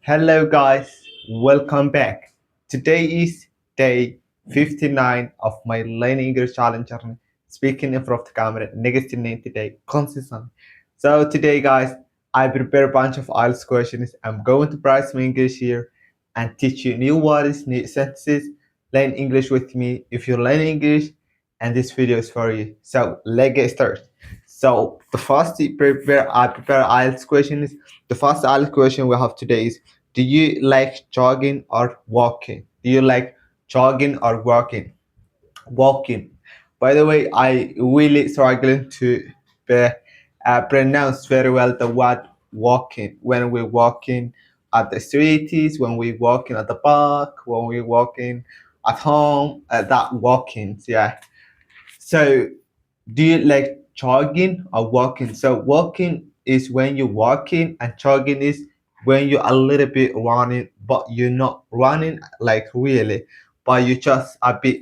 Hello, guys. Welcome back. Today is day 59 of my learning English challenge journey. Speaking in front of the camera, next 90 day consistent. So today, guys, I prepare a bunch of IELTS questions. I'm going to practice my English here and teach you new words, new sentences. Learn English with me if you learn English, and this video is for you. So let's get started. So the first I prepare IELTS questions. The first IELTS question we have today is, do you like jogging or walking? Do you like jogging or walking? Walking. By the way, I really struggling to be, pronounce very well the word walking when we're walking at the streets, when we're walking at the park, when we're walking at home. That walking, yeah. So do you like jogging or walking? So walking is when you're walking, and jogging is when you're a little bit running, but you're not running like really, but you just a bit,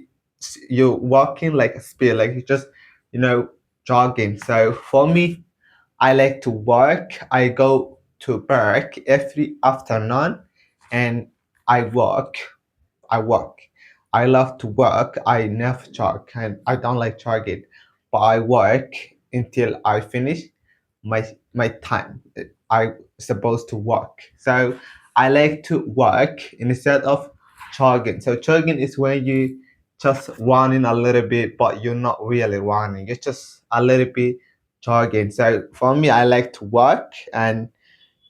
you're walking like a speed, like you just, you know, jogging. So for me, I like to work. I go to work every afternoon, and I walk. I work. I love to work. I never jog, and I don't like jogging, but I work until I finish my time. I supposed to work. So I like to work instead of jogging. So jogging is when you just running a little bit, but you're not really running. You're just a little bit jogging. So for me, I like to work, and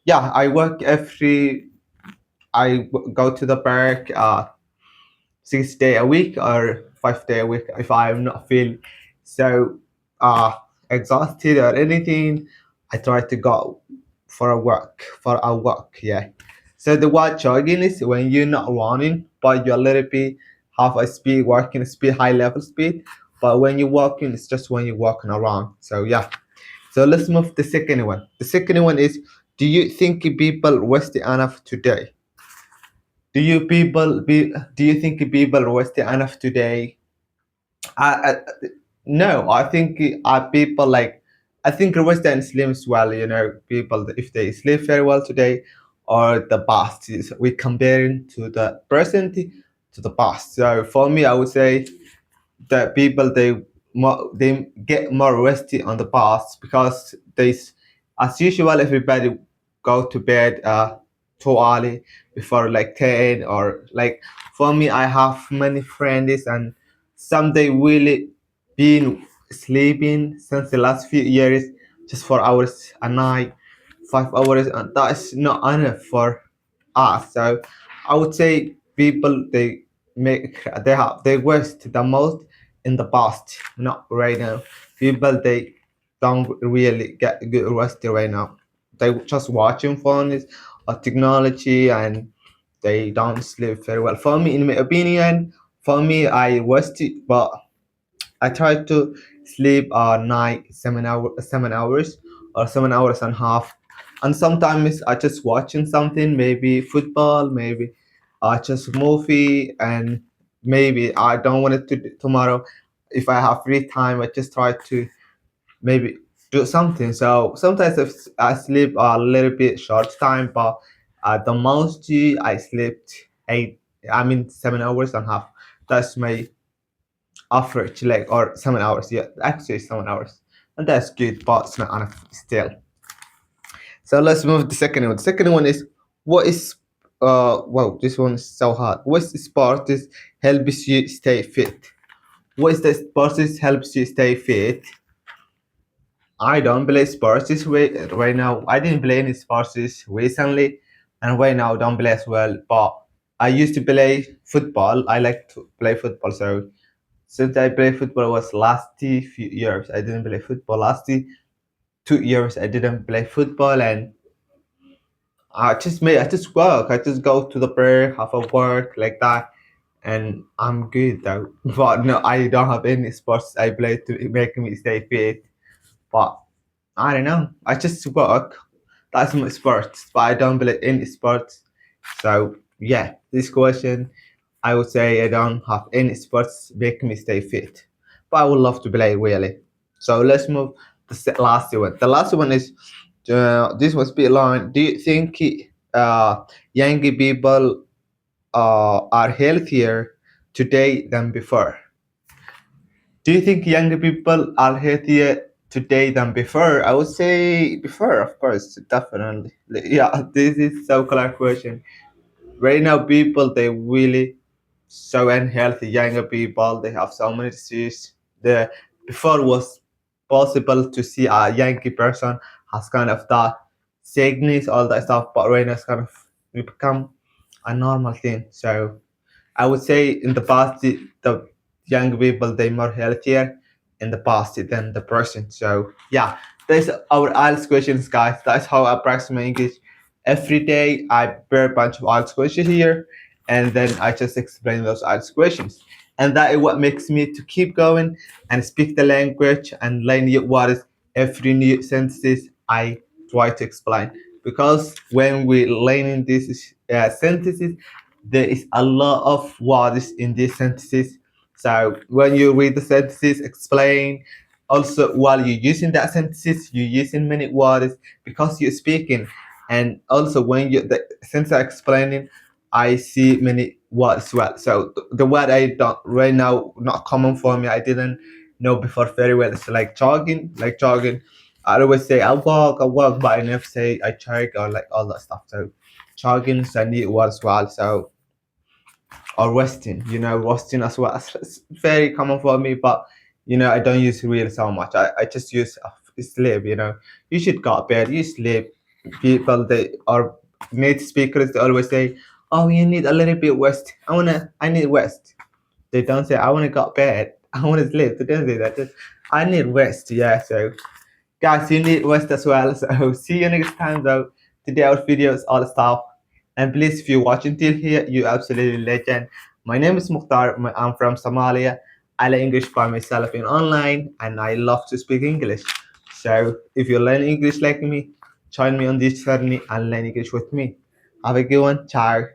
yeah, I work every. Go to the park. 6 day a week or 5 day a week if I'm not feeling so uh exhausted or anything. I try to go for a walk, yeah. So the word jogging is when you're not running, but you're a little bit half a speed, working speed, high level speed. But when you're walking, it's just when you're walking around. So yeah. So let's move to the second one. The second one is, do you think people rest enough today? Do you think people rest enough today? I no, I think people like, I think rest and sleep as well. You know, people if they sleep very well today, or the past is we comparing to the present to the past. So for me, I would say that people they get more resty on the past because as usual, everybody go to bed too early, before like 10, or like for me, I have many friends, and some they really been sleeping since the last few years, just 4 hours a night, 5 hours, and that's not enough for us. So I would say people they waste the most in the past, not right now. People they don't really get good rest right now. They just watching phones or technology, and they don't sleep very well. For me, in my opinion, for me, I rest it, but I try to sleep night 7 hours or 7 hours and a half, and sometimes I just watching something, maybe football, maybe just movie, and maybe I don't want it to do tomorrow. If I have free time, I just try to maybe do something. So sometimes if I sleep a little bit short time, but the most I slept 8. I mean 7 hours and a half. That's my average, like, or 7 hours. Yeah, actually 7 hours, and that's good, but it's not enough still. So let's move to the second one. The second one is, what is wow, this one is so hard. What sport is helps you stay fit? What is the sport that helps you stay fit? I don't play sports this way right now. I didn't play any sports this recently, and right now I don't play as well. But I used to play football. I like to play football. So since I play football was last few years, I didn't play football. Last 2 years, I didn't play football, and I just work. I just go to the prayer, have a work like that, and I'm good though. But no, I don't have any sports I play to make me stay fit. But I don't know. I just work. That's my sports, but I don't play any sports. So yeah, this question, I would say I don't have any sports make me stay fit, but I would love to play really. So let's move to the last one. The last one is, this was a bit long. Do you think young people are healthier today than before. Do you think younger people are healthier today than before? I would say before, of course, definitely. Yeah, this is so clear question. Right now, people they really so unhealthy. Younger people they have so many diseases. The before was possible to see a young person has kind of that sickness, all that stuff, but right now it's kind of become a normal thing. So I would say in the past, the young people they more healthier in the past than the present. So yeah, that's our IELTS questions, guys. That's how I practice my English. Every day I prepare a bunch of IELTS questions here, and then I just explain those IELTS questions. And that is what makes me to keep going and speak the language and learn what is every new sentences I try to explain. Because when we learning these sentences, there is a lot of words in these sentences. So when you read the sentences, explain. Also, while you're using that sentences, you're using many words because you're speaking. And also, when you the sentence are explaining, I see many words as well. So the word I don't right now not common for me. I didn't know before very well. It's like jogging, like jogging. I always say I walk, but I never say I jog or like all that stuff. So jogging is a new word as well. So or resting, resting as well. It's very common for me, but I don't use real so much. I just use sleep. You should go to bed, you sleep. People they are native speakers, they always say, oh, you need a little bit rest. I need rest. They don't say I want to go to bed, I want to sleep. They don't say that. Just, I need rest. Yeah, so guys, you need rest as well. So see you next time though. Today our video is all stuff. And please, if you watch until here, you absolutely legend. My name is Mukhtar. I'm from Somalia. I learn English by myself in online, and I love to speak English. So if you learn English like me, join me on this journey and learn English with me. Have a good one. Ciao.